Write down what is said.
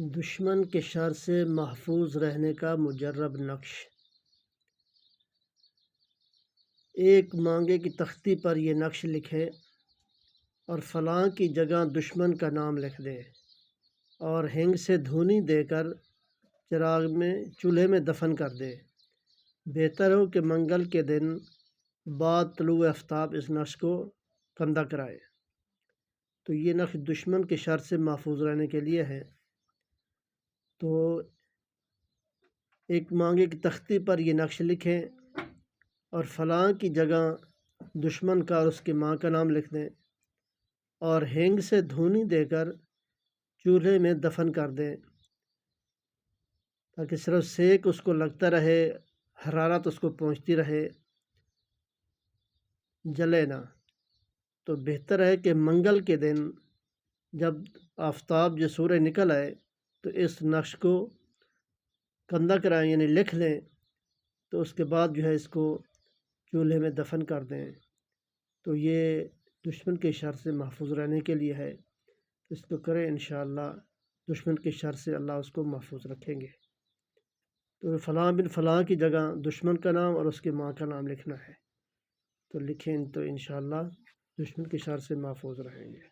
دشمن کے شر سے محفوظ رہنے کا مجرب نقش۔ ایک مانگے کی تختی پر یہ نقش لکھیں اور فلاں کی جگہ دشمن کا نام لکھ دیں اور ہینگ سے دھونی دے کر چولہے میں دفن کر دیں۔ بہتر ہو کہ منگل کے دن بعد طلوع آفتاب اس نقش کو کندہ کرائے۔ تو یہ نقش دشمن کے شر سے محفوظ رہنے کے لیے ہے۔ تو ایک مانگے کی تختی پر یہ نقش لکھیں اور فلاں کی جگہ دشمن کا اور اس کی ماں کا نام لکھ دیں اور ہینگ سے دھونی دے کر چولہے میں دفن کر دیں تاکہ صرف سیک اس کو لگتا رہے، حرارت اس کو پہنچتی رہے، جلے نہ۔ تو بہتر ہے کہ منگل کے دن جب آفتاب جو سورج نکل آئے تو اس نقش کو کندہ کرائیں، یعنی لکھ لیں، تو اس کے بعد جو ہے اس کو چولہے میں دفن کر دیں۔ تو یہ دشمن کے شر سے محفوظ رہنے کے لیے ہے۔ اس کو کریں، انشاءاللہ دشمن کے شر سے اللہ اس کو محفوظ رکھیں گے۔ تو فلاں بن فلاں کی جگہ دشمن کا نام اور اس کی ماں کا نام لکھنا ہے۔ تو لکھیں تو انشاءاللہ دشمن کے شر سے محفوظ رہیں گے۔